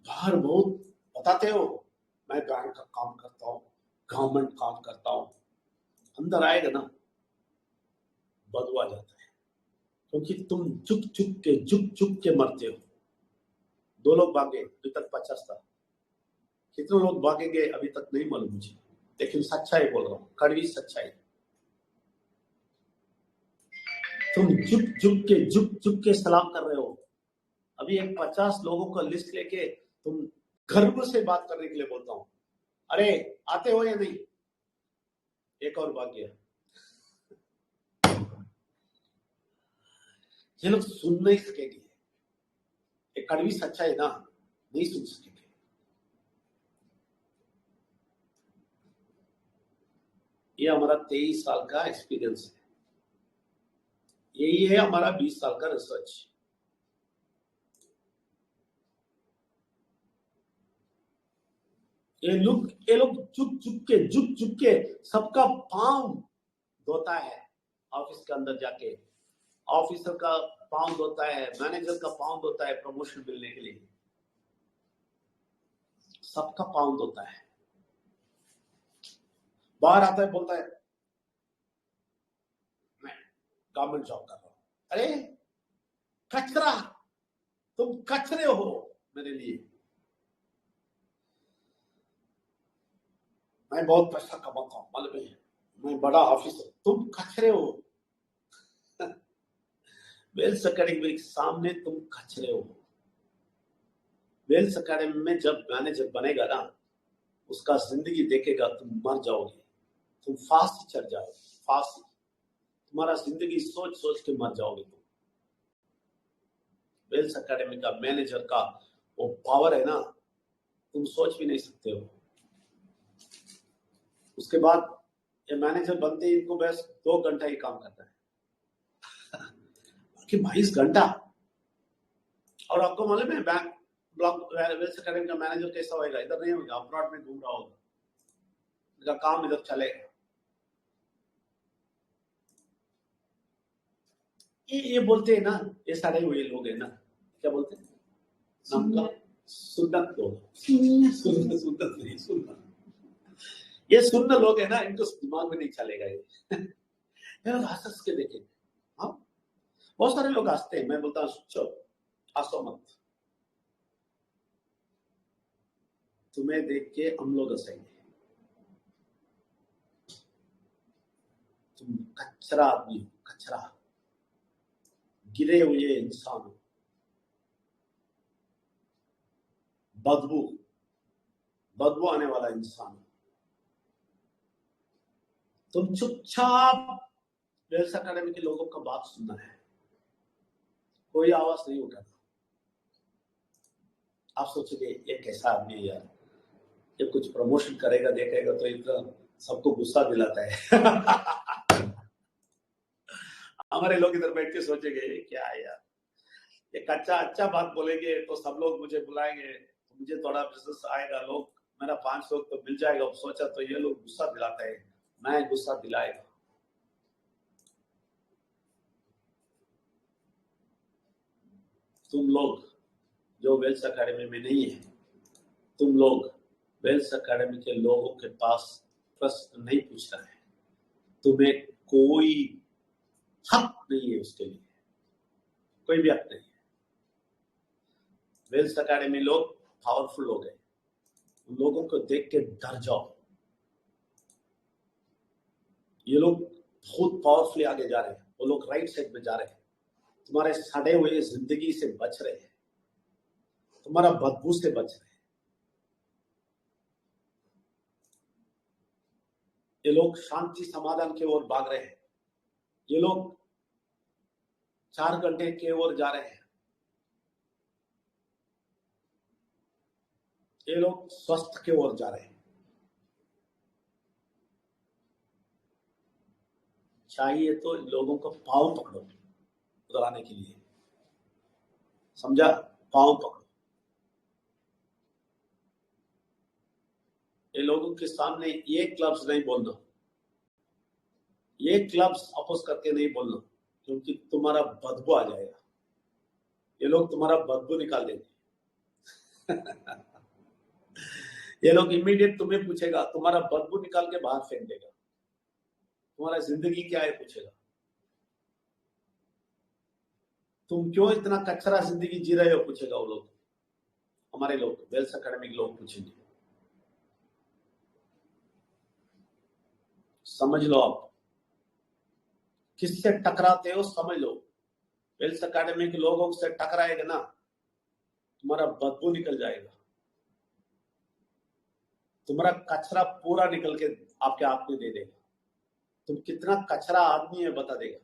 बाहर बहुत बताते हो मैं बैंक का काम करता हूँ, गवर्नमेंट काम करता हूँ, अंदर आएगा ना बदबू आ जाता है, क्योंकि तुम चुप के मरते हो। 2 लोग भागे, अभी तक 50 था, कितने लोग भागेंगे अभी तक नहीं मालूम मुझे, लेकिन सच्चाई बोल रहा हूँ, कड़वी सच्चाई। तुम चुप के सलाम कर रहे हो, अभी एक 50 लोगों का लिस्ट लेके तुम गर्व से बात करने के लिए बोलता हूं, अरे आते हो या नहीं? एक और बात गया, ये लोग सुन नहीं सकेंगे, एक कड़वी सच्चाई ना, नहीं सुन सकेंगे। ये हमारा 23 साल का एक्सपीरियंस है, यही है हमारा 20 साल का रिसर्च। ये लोग झुक के सबका पांव धोता है ऑफिस के अंदर जाके, ऑफिसर का पांव धोता है, मैनेजर का पांव धोता है प्रमोशन मिलने के लिए, सबका पांव धोता है। बाहर आता है, बोलता है मैं गवर्नमेंट जॉब कर रहा हूं। अरे कचरा, तुम कचरे हो मेरे लिए, मैं बहुत पैसा कमाता हूं, मालूम है, मैं बड़ा ऑफिसर, तुम कचरे हो। वेल्स अकेडमी के सामने तुम कचरे हो। वेल्स अकेडमी में जब मैनेजर बनेगा ना, उसका जिंदगी देखेगा, तुम मर जाओगे, तुम फांसी चढ़ जाओगे, फांसी, तुम्हारा जिंदगी सोच सोच के मर जाओगे तुम। वेल्स अकेडमी का मैनेजर का वो पावर है ना, तुम सोच भी नहीं सकते हो। उसके बाद ये मैनेजर बनते ही इनको बस 2 घंटा ही काम करता है कि 22 घंटा। और आपको मालूम है बैंक ब्लॉक वेल्स अकेडमी का मैनेजर कैसा होगा? इधर नहीं होगा, अब्रॉड में घूम रहा होगा, इनका काम इधर चलेगा। ये बोलते हैं ना, ये सारे हुए लोग है ना, क्या बोलते हैं? सुन्नत लोग, सुन्नत नहीं, सुन्नत। ये सुन्न लोग है ना, इनको दिमाग में नहीं चलेगा ये लोग हंस के देखेंगे। हाँ, बहुत सारे लोग हंसते हैं, मैं बोलता हूँ चुप, हंसो मत, तुम्हें देख के हम लोग हंसेंगे। तुम कचरा आदमी हो, कचरा, गिरे हुए इंसान हो, बदबू आने वाला इंसान हो। तुम चुपचाप वेल्स अकेडमी के लोगों का बात सुनना है, कोई आवाज नहीं उठाना। आप सोचोगे ये कैसा आदमी है यार, ये कुछ प्रमोशन करेगा, देखेगा तो इतना सबको गुस्सा दिलाता है। हमारे लोग इधर बैठ के सोचेंगे क्या है यार, ये अच्छा बात बोलेंगे तो सब लोग मुझे बुलाएंगे, तो मुझे थोड़ा बिजनेस आएगा, लोग मेरा 5 लोग तो मिल जाएगा। सोचा तो ये लोग गुस्सा दिलाता है, मैं गुस्सा दिलाएगा। तुम लोग जो वेल्स अकेडमी में नहीं है, तुम लोग वेल्स अकेडमी के लोगों के पास प्रश्न नहीं पूछना है, तुम्हें कोई हक नहीं है, उसके लिए कोई भी हक नहीं है। वेल्स अकेडमी लोग पावरफुल लोग हैं, उन लोगों को देख के डर जाओ। ये लोग बहुत पावरफुली आगे जा रहे हैं, वो लोग राइट साइड में जा रहे हैं, तुम्हारे सड़े हुए जिंदगी से बच रहे हैं, तुम्हारा बदबू से बच रहे हैं। ये लोग शांति समाधान की ओर भाग रहे हैं, ये लोग 4 घंटे की ओर जा रहे हैं, ये लोग स्वस्थ की ओर जा रहे हैं। चाहिए तो लोगों को पांव पकड़ो उधर आने के लिए, समझा? पांव पकड़ो। ये लोगों के सामने ये क्लब्स नहीं बोलना, ये क्लब्स अपोज करके नहीं बोलना, क्योंकि तुम्हारा बदबू आ जाएगा, ये लोग तुम्हारा बदबू निकाल देंगे। ये लोग इमीडिएट तुम्हें पूछेगा, तुम्हारा बदबू निकाल के बाहर फेंक देगा, तुम्हारा जिंदगी क्या है पूछेगा, तुम क्यों इतना कचरा जिंदगी जी रहे हो पूछेगा वो लोग। हमारे लोग वेल्स अकेडमी के लोग पूछेंगे। समझ लो, आप किससे टकराते हो समझ लो। वेल्स अकेडमी के लोगों से टकराएगा ना, तुम्हारा बदबू निकल जाएगा, तुम्हारा कचरा पूरा निकल के आपके हाथ में दे देगा। तुम कितना कचरा आदमी है बता देगा।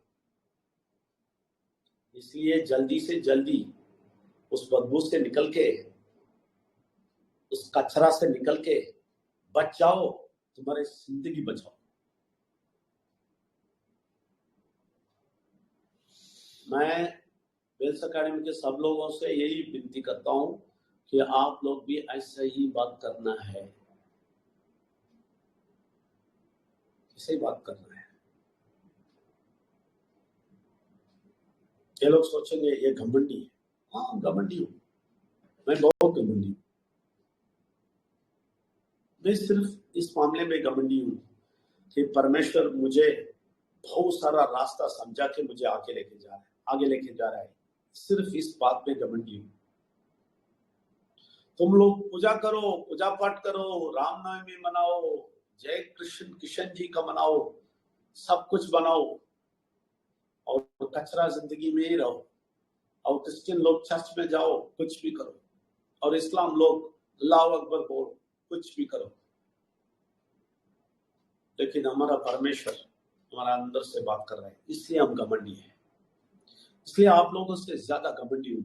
इसलिए जल्दी से जल्दी उस बदबू से निकल के, उस कचरा से निकल के बच जाओ, तुम्हारी जिंदगी बचाओ। मैं वेल्स अकेडमी के सब लोगों से यही विनती करता हूं कि आप लोग भी ऐसा ही बात करना है, ऐसे ही बात करना है। ये लोग सोचेंगे ये घमंडी है। हाँ, घमंडी हूं, मैं बहुत घमंडी हूं। मैं सिर्फ इस मामले में घमंडी हूं कि परमेश्वर मुझे बहुत सारा रास्ता समझा के मुझे आगे लेके जा रहा है। सिर्फ इस बात में घमंडी हूं। तुम लोग पूजा करो, पूजा पाठ करो, रामनवमी मनाओ, जय कृष्ण किशन जी का मनाओ, सब कुछ बनाओ, और कचरा जिंदगी में ही रहो। और क्रिश्चियन लोग चर्च में जाओ, कुछ भी करो, और इस्लाम लोग अल्लाह अकबर बोलो, कुछ भी करो, लेकिन हमारा परमेश्वर हमारा अंदर से बात कर रहा है, इसलिए हम घमंडी हैं। इसलिए आप लोगों से ज्यादा घमंडी हूं,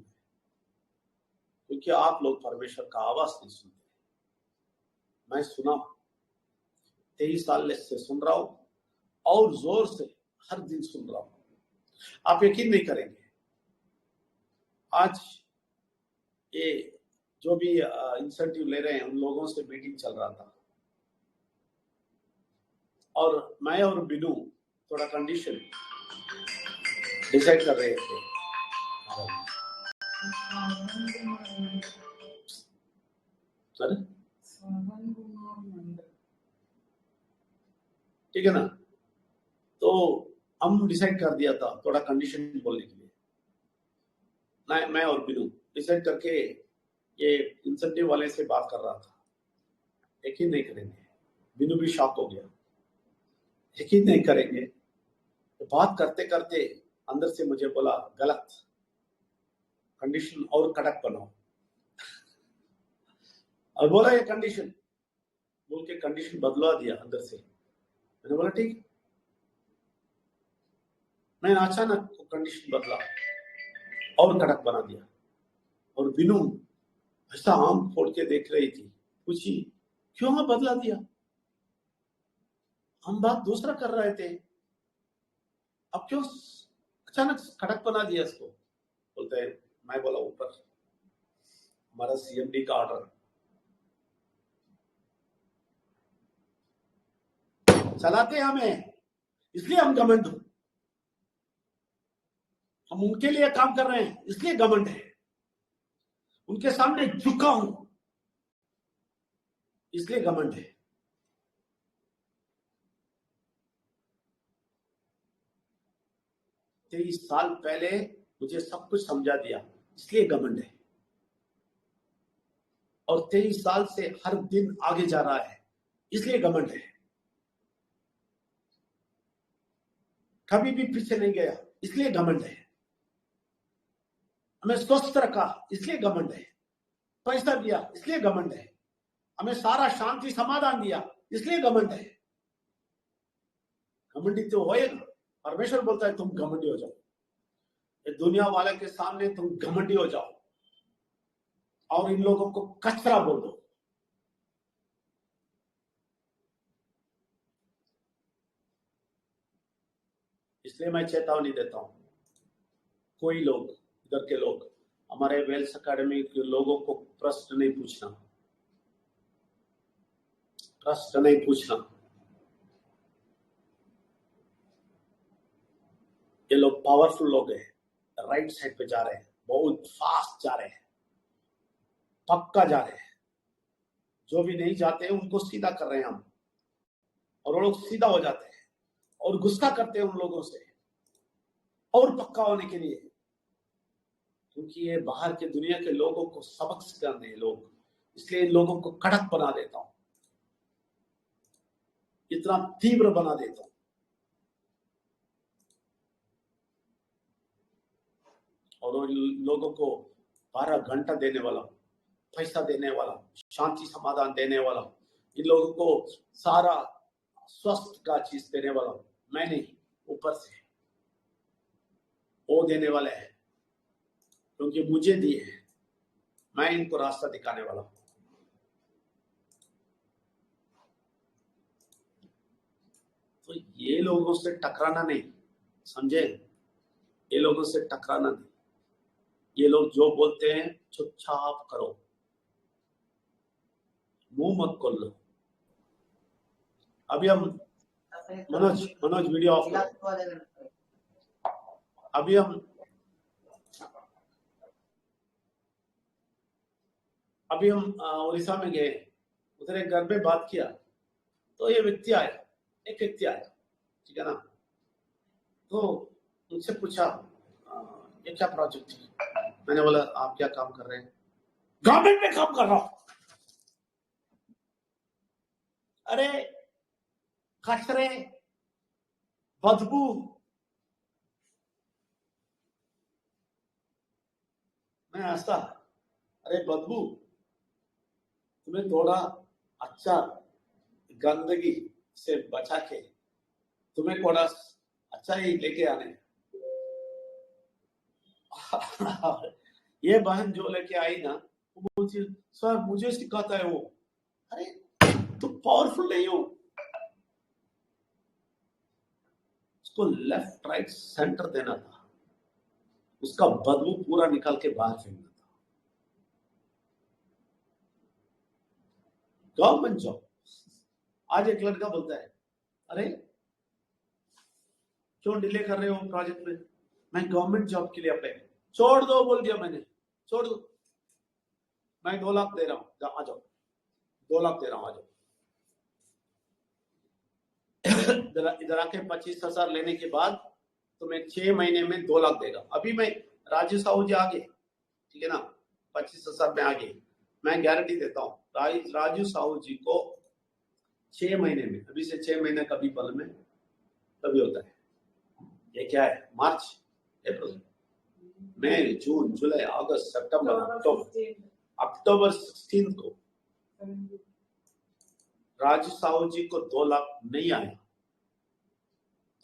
क्योंकि आप लोग परमेश्वर का आवाज नहीं सुनते। मैं सुना 23 साल से सुन रहा हूं, और जोर से हर दिन सुन रहा हूं। आप यकीन नहीं करेंगे, आज ये जो भी इंसेंटिव ले रहे हैं उन लोगों से मीटिंग चल रहा था, और मैं और बिनू थोड़ा कंडीशन डिसाइड कर रहे थे। ठीक है ना, तो हम डिसाइड कर दिया था थोड़ा कंडीशन बोलने के लिए। मैं और बिनू डिसाइड करके ये इंसेंटिव वाले से बात कर रहा था। यकीन नहीं करेंगे, बिनू भी शॉक हो गया। यकीन नहीं करेंगे, तो बात करते करते अंदर से मुझे बोला गलत, कंडीशन और कड़क बनाओ। और बोला ये कंडीशन बोल के कंडीशन बदलवा दिया अंदर से। मैंने बोला ठीक। मैं अचानक कंडीशन बदला और कड़क बना दिया, और बिनू ऐसा आम फोड़ के देख रही थी, पूछी क्यों बदला दिया, हम बात दूसरा कर रहे थे, अब क्यों अचानक कड़क बना दिया इसको। बोलते हैं, मैं बोला ऊपर हमारा सीएमडी का ऑर्डर, चलाते हमें, इसलिए हम घमंड हूं। हम उनके लिए काम कर रहे हैं, इसलिए घमंड है। उनके सामने झुका हूं, इसलिए घमंड है। तेईस साल पहले मुझे सब कुछ समझा दिया, इसलिए घमंड है। और 23 साल से हर दिन आगे जा रहा है, इसलिए घमंड है। कभी भी पीछे नहीं गया, इसलिए घमंड है। हमें स्वस्थ रखा, इसलिए घमंड है। पैसा दिया, इसलिए घमंड है। हमें सारा शांति समाधान दिया, इसलिए घमंड है। घमंडी तो होएगा। परमेश्वर बोलता है तुम घमंडी हो जाओ, ये दुनिया वाले के सामने तुम घमंडी हो जाओ, और इन लोगों को कचरा बोल दो। इसलिए मैं चेतावनी देता हूं, कोई लोग, इधर के लोग, हमारे वेल्स अकेडमी के लोगों को प्रश्न नहीं पूछना, प्रश्न नहीं पूछना। ये लोग पावरफुल लोग हैं, राइट साइड पे जा रहे हैं, बहुत फास्ट जा रहे हैं, पक्का जा रहे हैं। जो भी नहीं जाते हैं उनको सीधा कर रहे हैं हम, और वो लोग सीधा हो जाते हैं और गुस्सा करते हैं उन लोगों से और पक्का होने के लिए, क्योंकि ये बाहर के दुनिया के लोगों को सबक सिखाने लोग, इसलिए इन लोगों को कड़क बना देता हूं, इतना तीव्र बना देता हूं। और उन लोगों को 12 घंटा देने वाला हूँ, पैसा देने वाला, शांति समाधान देने वाला, इन लोगों को सारा स्वस्थ का चीज देने वाला हूँ। मैं नहीं, ऊपर से वो देने वाले हैं, क्योंकि मुझे दिए हैं, मैं इनको रास्ता दिखाने वाला हूँ। तो ये लोगों से टकराना नहीं, समझे? ये लोगों से टकराना नहीं। ये लोग जो बोलते हैं चुपचाप करो, मुंह मत खोल लो। अभी हम मनोज वीडियो ऑफ करो। अभी हम उड़ीसा में गए, उधर एक घर में बात किया, तो ये व्यक्ति आया, एक व्यक्ति आया, ठीक है ना। तो उनसे पूछा ये क्या प्रोजेक्ट है? मैंने बोला आप क्या काम कर रहे हैं? गवर्नमेंट में काम कर रहा हूं। अरे कचरे, बदबू, मैं हंसा, अरे बदबू, तुम्हें थोड़ा अच्छा गंदगी से बचा के तुम्हें थोड़ा अच्छा ही लेके आने। ये बहन जो लेके आई ना, वो बोलती सर मुझे सिखाता है वो। अरे तुम पावरफुल नहीं हो। उसको लेफ्ट राइट सेंटर देना था, उसका बदबू पूरा निकाल के बाहर फेंकना था। Government job. आज एक लड़का बोलता है अरे क्यों डिले कर रहे हो प्रोजेक्ट में? मैं गवर्नमेंट जॉब के लिए अप्लाई, छोड़ दो बोल दिया मैंने, छोड़ दो, मैं 2 लाख दे रहा हूं, आ जाओ, 2 लाख दे रहा हूं, आ जाओ। इधर आके 25,000 लेने के बाद तुम्हें 6 महीने में 2 लाख देगा। अभी मैं राजू साहू जी आगे, ठीक है ना, 25,000 में आगे, मैं गारंटी देता हूँ राजू साहू जी को 6 महीने में, अभी से 6 महीने कभी पल में तभी होता है। ये क्या है? मार्च, अप्रैल, मई, जून, जुलाई, अगस्त, सितंबर, अक्टूबर 16 को राजू साहू जी को 2 लाख नहीं आया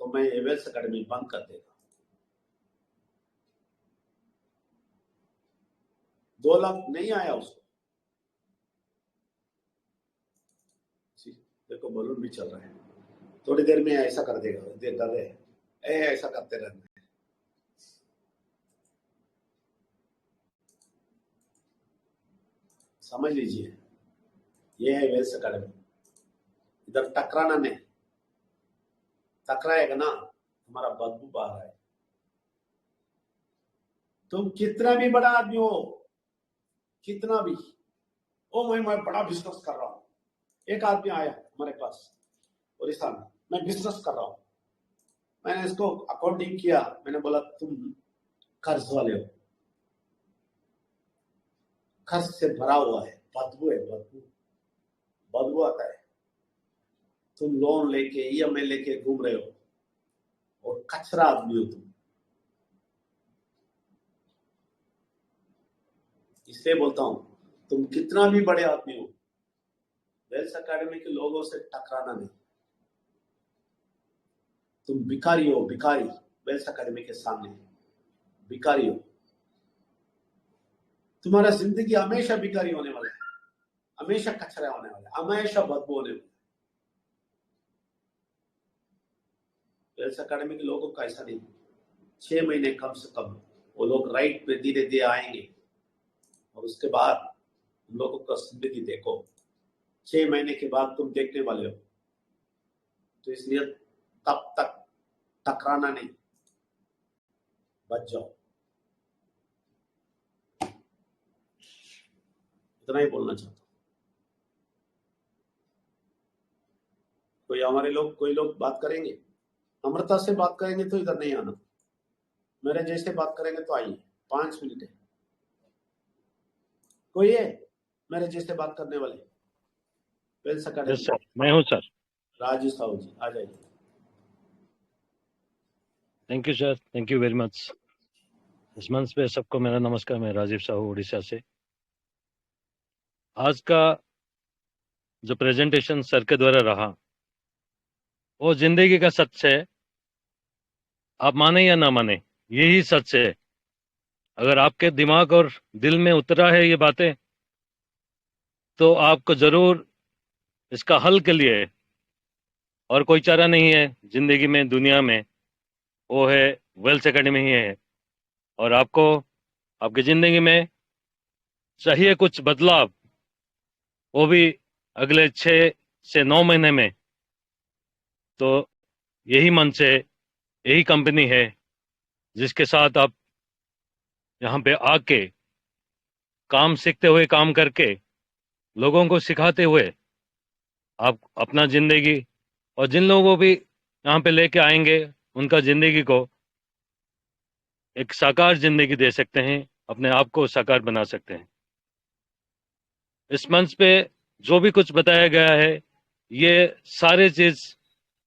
तो मैं एवेल्स अकेडमी बंद कर देगा। 2 लाख नहीं आया उसको, देखो बलून भी चल रहा है, थोड़ी देर में ऐसा कर देगा, देता रहे, ऐसा करते रहना है। समझ लीजिए, ये है वेल्स अकेडमी। इधर टकराना नहीं, टकराएगा ना हमारा बदबू बाहर है। तुम कितना भी बड़ा आदमी हो, कितना भी, ओ मैं बड़ा बिजनेस कर रहा हूं। एक आदमी आया हमारे पास उड़ीसा में, मैं बिजनेस कर रहा हूं। मैंने इसको अकाउंटिंग किया, मैंने बोला तुम कर्ज वाले हो, कर्ज से भरा हुआ है, बदबू है, बदबू आता है। तुम लोन लेके ईएमआई लेके घूम रहे हो और कचरा आदमी हो तुम। इसलिए बोलता हूं तुम कितना भी बड़े आदमी हो, वेल्स अकेडमी के लोगों से टकराना नहीं। तुम भिखारी हो, भिखारी, वेल्स अकेडमी के सामने भिखारी हो। तुम्हारा जिंदगी हमेशा भिखारी होने वाला है, हमेशा कचरा होने वाला है, हमेशा बदबू होने वाला है। वेल्स अकेडमी के लोगों का ऐसा नहीं, 6 महीने कम से कम वो लोग राइट पे धीरे धीरे आएंगे और उसके बाद उन लोगों का जिंदगी देखो। 6 महीने के बाद तुम देखने वाले हो। तो इसलिए तब तक टकराना नहीं, बच जाओ। इतना ही बोलना चाहता हूं। कोई लोग बात करेंगे, नम्रता से बात करेंगे तो इधर नहीं आना, मेरे जैसे बात करेंगे तो आइए, 5 मिनट है। कोई है मेरे जैसे बात करने वाले? Wales academy.
यस सर, मैं हूं सर।
राजू साहू जी आ जाइए।
Thank you sir, thank you very much. इस मंच पे सबको मेरा नमस्कार। मैं राजीव साहू उड़ीसा से। आज का जो प्रेजेंटेशन सर के द्वारा रहा वो जिंदगी का सच है। आप माने या ना माने, यही सच है। अगर आपके दिमाग और दिल में उतरा है ये बातें तो आपको जरूर इसका हल के लिए और कोई चारा नहीं है जिंदगी में, दुनिया में, वो है वेल्थ एकेडमी ही है। और आपको आपकी जिंदगी में चाहिए कुछ बदलाव, वो भी अगले 6 से 9 महीने में, तो यही मंच है, यही कंपनी है जिसके साथ आप यहाँ पे आके काम सीखते हुए, काम करके, लोगों को सिखाते हुए आप अपना जिंदगी और जिन लोगों को भी यहाँ पे लेके आएंगे उनका जिंदगी को एक साकार जिंदगी दे सकते हैं, अपने आप को साकार बना सकते हैं। इस मंच पे जो भी कुछ बताया गया है ये सारे चीज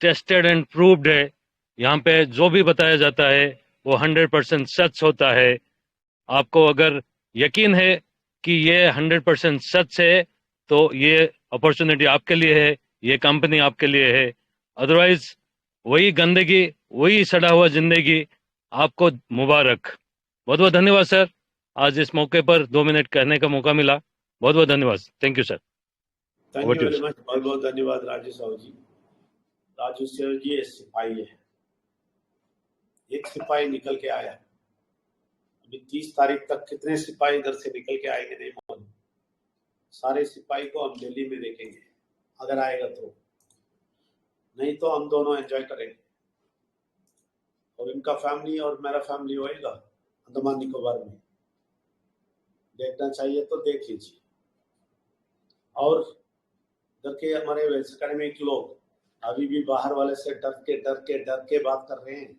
टेस्टेड एंड प्रूव्ड है। यहाँ पे जो भी बताया जाता है वो 100% सच होता है। आपको अगर यकीन है कि ये 100% सच है तो ये अपॉर्चुनिटी आपके लिए है, ये कंपनी आपके लिए है। अदरवाइज वही गंदगी, वही सड़ा हुआ जिंदगी, आपको मुबारक। बहुत बहुत धन्यवाद सर, आज इस मौके पर 2 मिनट कहने का मौका मिला। बहुत बहुत धन्यवाद। Thank you sir.
Thank
Over
you
to you,
very
sir.
Much. बहुत बहुत धन्यवाद राजू साहू जी। राजू साहू जी ये सिपाही है, एक सिपाही निकल के आया। अभी 30 तारीख तक कितने सिपाही इधर से निकल के आएंगे नहीं मालूम। सारे सिपाही को हम दिल्ली में देखेंगे अगर आएगा तो, नहीं तो हम दोनों एंजॉय करेंगे। और इनका फैमिली और मेरा फैमिली होएगा अंडमान निकोबार में। देखना चाहिए तो देख लीजिए। और इधर के हमारे वेल्थ एकेडमिक लोग अभी भी बाहर वाले से डर के बात कर रहे हैं,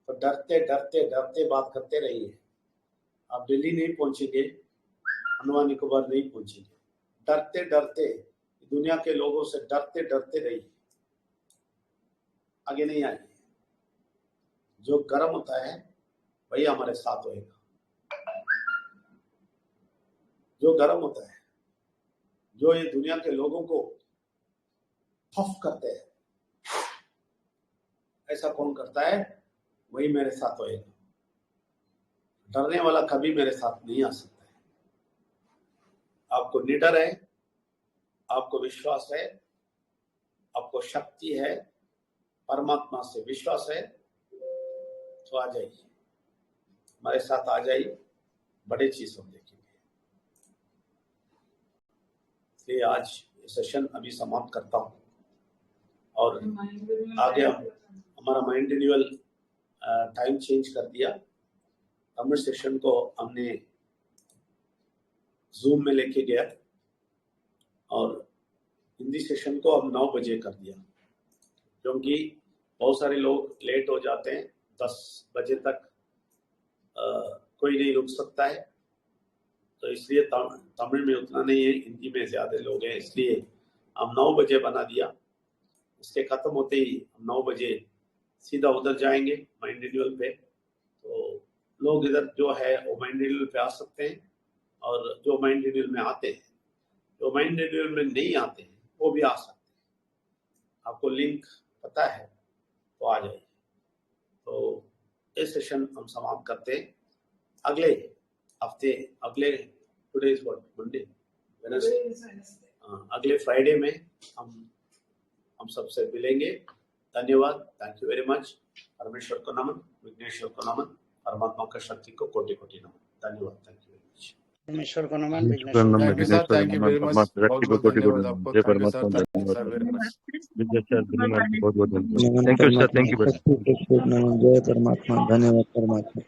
तो डरते बात करते रहिए। आप दिल्ली नहीं पहुंचेंगे, अंडमान निकोबार नहीं पहुंचेंगे। डरते दुनिया के लोगों से डरते रहिए, आगे नहीं आएंगे। जो गर्म होता है वही हमारे साथ होएगा। जो गर्म होता है, जो ये दुनिया के लोगों को खौफ करते हैं, ऐसा कौन करता है वही मेरे साथ होएगा। डरने वाला कभी मेरे साथ नहीं आ सकता है। आपको निडर है, आपको विश्वास है, आपको शक्ति है, परमात्मा से विश्वास है, तो आ जाइए, हमारे साथ आ जाइए, बड़े चीज हम देखेंगे। इसलिए आज सेशन अभी समाप्त करता हूँ और आगे हमारा माइंड रिन्यूअल टाइम चेंज कर दिया। तमिल सेशन को हमने जूम में लेके गया और हिंदी सेशन को हम 9 बजे कर दिया, क्योंकि बहुत सारे लोग लेट हो जाते हैं। 10 बजे तक कोई नहीं रुक सकता है, तो इसलिए तमिल में उतना नहीं है, हिंदी में ज्यादा लोग हैं, इसलिए हम 9 बजे बना दिया। इसके खत्म होते ही हम 9 बजे सीधा उधर जाएंगे माइंड रिन्यूअल पे। तो लोग इधर जो है वो माइंड रिन्यूअल पे आ सकते हैं, और जो माइंड रिन्यूअल में आते हैं, जो माइंड रिन्यूअल में नहीं आते हैं वो भी आ सकते हैं। आपको लिंक पता है तो आ जाइए। तो ये सेशन हम समाप्त करते हैं। अगले हफ्ते, अगले today is what, Monday, Wednesday, अगले फ्राइडे में हम सबसे मिलेंगे। धन्यवाद, थैंक यू वेरी मच। परमेश्वर को नमन, विघ्नेश्वर को नमन, परमात्मा का शक्ति को कोटि कोटि नमन। धन्यवाद, थैंक यू वेरी मच।
परमेश्वर को नमन,
thank you sir, thank you very much. बहुत बहुत धन्यवाद आपको।
जय
थैंक यू सर,
परमात्मा,
thank you sir very much.
बहुत बहुत धन्यवाद।
नमन
थैंक यू सर,
परमात्मा
थैंक यू
की शक्ति को खूब नमन। जय परमात्मा, धन्यवाद परमात्मा।